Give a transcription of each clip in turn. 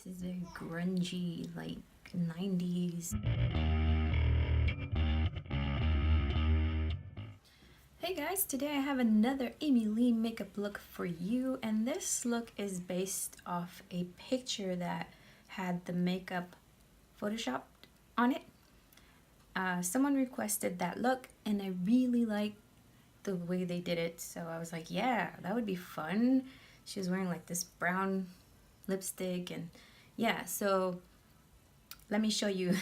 This is very grungy, like 90s. Hey guys, today I have another Amy Lee makeup look for you, and this look is based off a picture that had the makeup photoshopped on it. Someone requested that look and I really liked the way they did it, so I was like, yeah, that would be fun. She was wearing like this brown lipstick, and yeah, so let me show you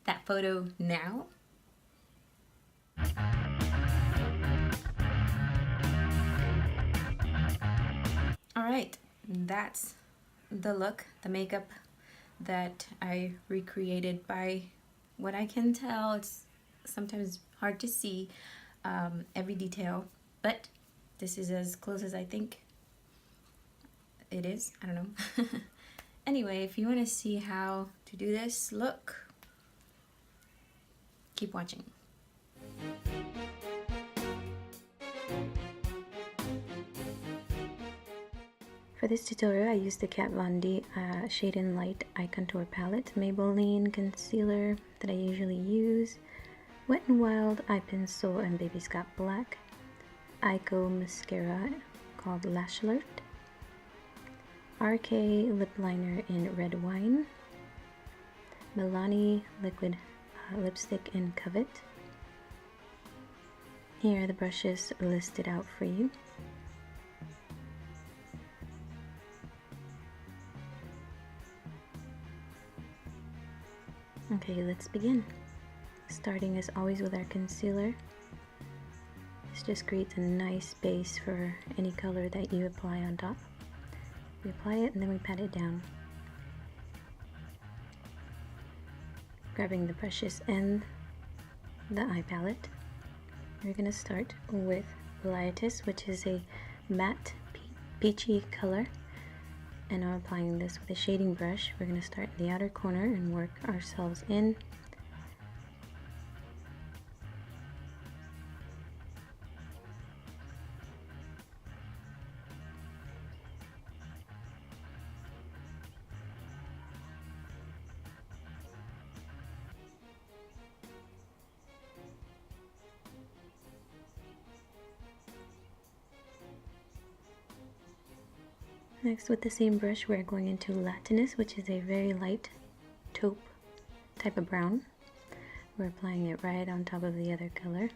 that photo now. Alright, that's the look, the makeup that I recreated. By what I can tell, it's sometimes hard to see every detail, but this is as close as I think it is. I don't know. Anyway, if you want to see how to do this look, keep watching. For this tutorial, I used the Kat Von D Shade and Light Eye Contour Palette, Maybelline Concealer that I usually use, Wet n Wild Eye Pencil and Baby Scott Black, EYEKO Mascara called Lash Alert, RK Lip Liner in Red Wine, Milani Liquid Lipstick in Covet. Here are the brushes listed out for you. Okay, let's begin. Starting as always with our concealer. This just creates a nice base for any color that you apply on top. We apply it and then we pat it down. Grabbing the brushes and the eye palette. We're going to start with Lightus, which is a matte peachy color. And I'm applying this with a shading brush. We're going to start in the outer corner and work ourselves in. Next, with the same brush, we're going into Latinus, which is a very light taupe type of brown. We're applying it right on top of the other color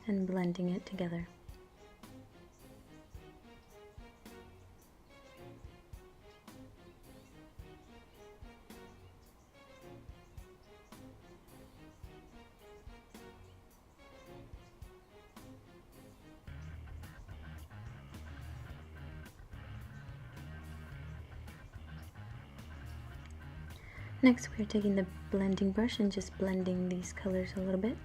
and blending it together. Next, we're taking the blending brush and just blending these colors a little bit.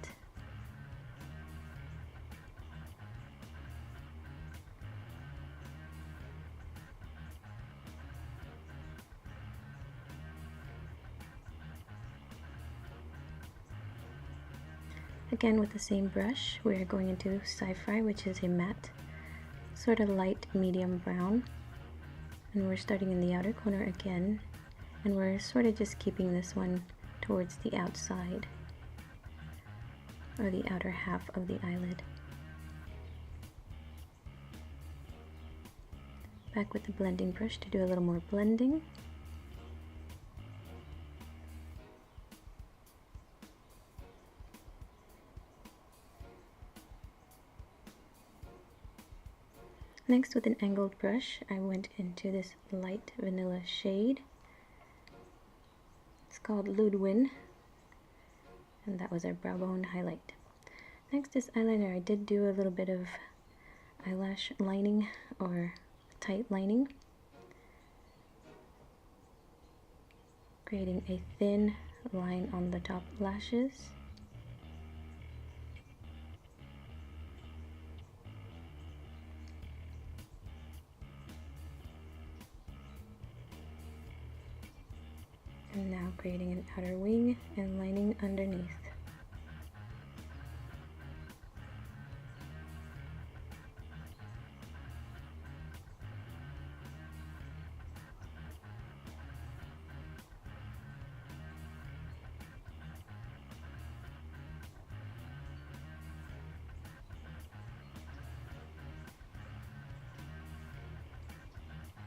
Again, with the same brush, we're going into Sci-Fi, which is a matte, sort of light medium brown. And we're starting in the outer corner again. And we're sort of just keeping this one towards the outside, or the outer half of the eyelid. Back with the blending brush to do a little more blending. Next, with an angled brush, I went into this light vanilla shade. It's called Ludwin, and that was our brow bone highlight. Next is eyeliner. I did do a little bit of eyelash lining or tight lining, creating a thin line on the top lashes. And now creating an outer wing and lining underneath.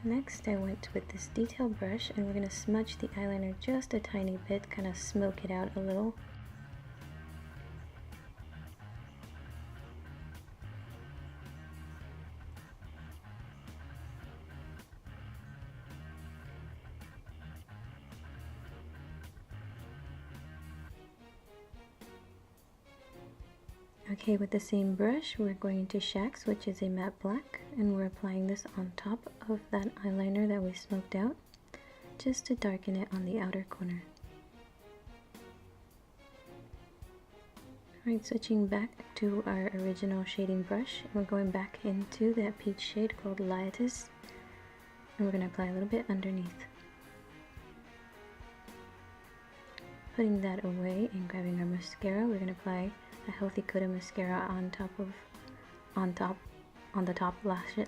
Next I went with this detail brush and we're going to smudge the eyeliner just a tiny bit, kind of smoke it out a little. Okay, with the same brush, we're going to Shax, which is a matte black, and we're applying this on top of that eyeliner that we smoked out, just to darken it on the outer corner. Alright, switching back to our original shading brush, we're going back into that peach shade called Liatis, and we're going to apply a little bit underneath. Putting that away and grabbing our mascara, we're going to apply a healthy coat of mascara on the top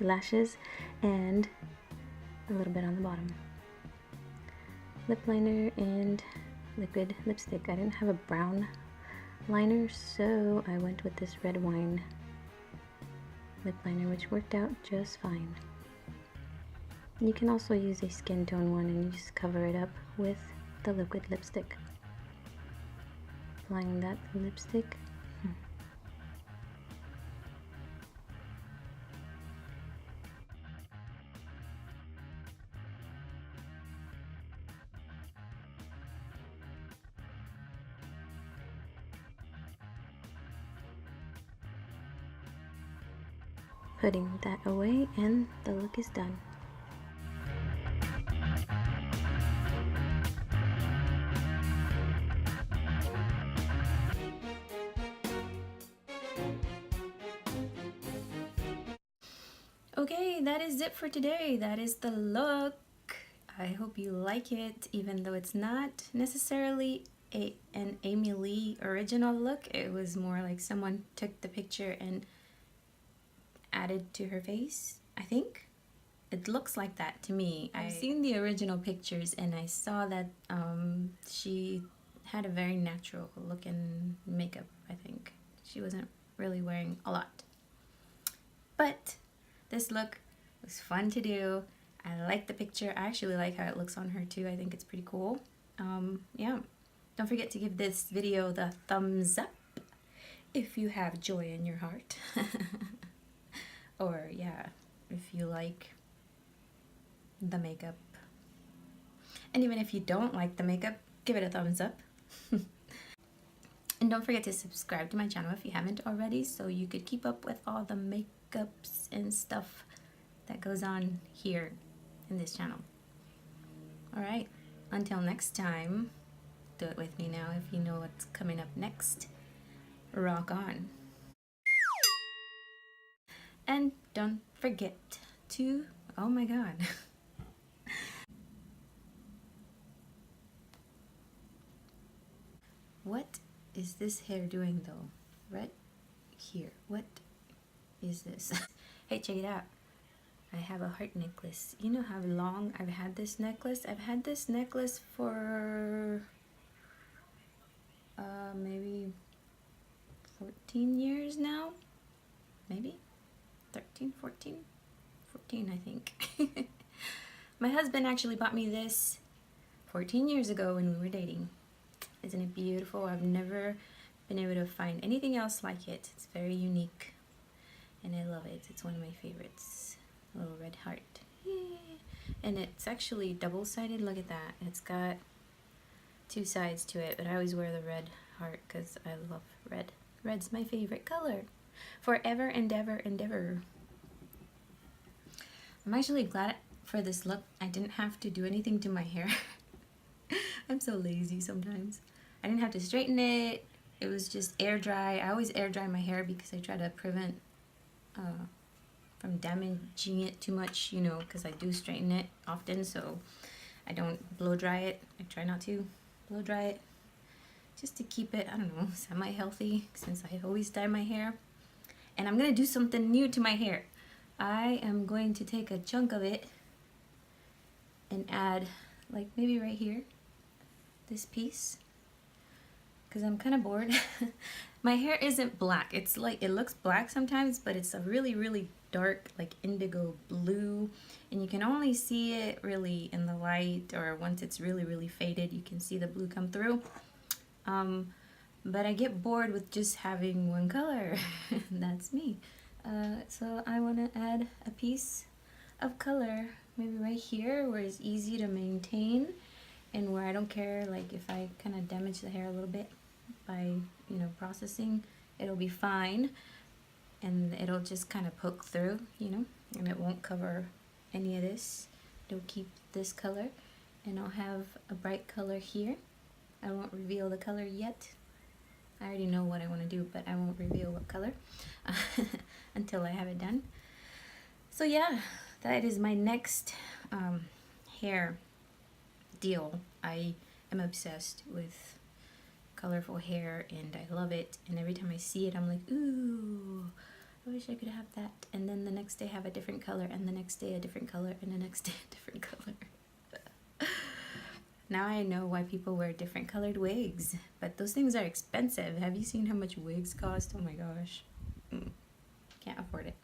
lashes and a little bit on the bottom. Lip liner and liquid lipstick. I didn't have a brown liner, so I went with this red wine lip liner, which worked out just fine. You can also use a skin tone one and you just cover it up with the liquid lipstick. Applying that lipstick. Putting that away and the look is done. Okay, that is it for today. That is the look. I hope you like it, even though it's not necessarily an Amy Lee original look. It was more like someone took the picture and added to her face, I think. It looks like that to me. I've seen the original pictures and I saw that she had a very natural look in makeup, I think. She wasn't really wearing a lot. But this look was fun to do. I like the picture. I actually like how it looks on her too. I think it's pretty cool. Yeah. Don't forget to give this video the thumbs up if you have joy in your heart. Or yeah, if you like the makeup. And even if you don't like the makeup, give it a thumbs up. And don't forget to subscribe to my channel if you haven't already, so you could keep up with all the makeups and stuff that goes on here in this channel. Alright, until next time, do it with me now if you know what's coming up next. Rock on. And don't forget to, oh my god. What is this hair doing though? Right here. What is this? Hey, check it out. I have a heart necklace. You know how long I've had this necklace? I've had this necklace for maybe 14 years now. Maybe 13, 14? 14, I think. My husband actually bought me this 14 years ago when we were dating. Isn't it beautiful? I've never been able to find anything else like it. It's very unique and I love it. It's one of my favorites. A little red heart. Yay. And it's actually double-sided. Look at that. It's got two sides to it, but I always wear the red heart because I love red. Red's my favorite color. Forever and ever and ever. I'm actually glad for this look I didn't have to do anything to my hair. I'm so lazy sometimes. I didn't have to straighten it. It was just air dry. I always air dry my hair because I try to prevent from damaging it too much, you know, because I do straighten it often, so I don't blow dry it. I try not to blow dry it just to keep it, I don't know, semi-healthy, since I always dye my hair. And I'm gonna do something new to my hair. I am going to take a chunk of it and add, like maybe right here, this piece, because I'm kind of bored. My hair isn't black. It's like, it looks black sometimes, but it's a really, really dark like indigo blue, and you can only see it really in the light, or once it's really faded you can see the blue come through. But I get bored with just having one color. That's me. So I want to add a piece of color, maybe right here where it's easy to maintain and where I don't care, like if I kind of damage the hair a little bit by, you know, processing, it'll be fine, and it'll just kind of poke through, you know, and it won't cover any of this. It'll keep this color, and I'll have a bright color here. I won't reveal the color yet. I already know what I want to do, but I won't reveal what color until I have it done. So yeah, that is my next hair deal. I am obsessed with colorful hair and I love it, and every time I see it I'm like, ooh, I wish I could have that. And then the next day have a different color, and the next day a different color, and the next day a different color. Now I know why people wear different colored wigs, but those things are expensive. Have you seen how much wigs cost? Oh my gosh. Can't afford it.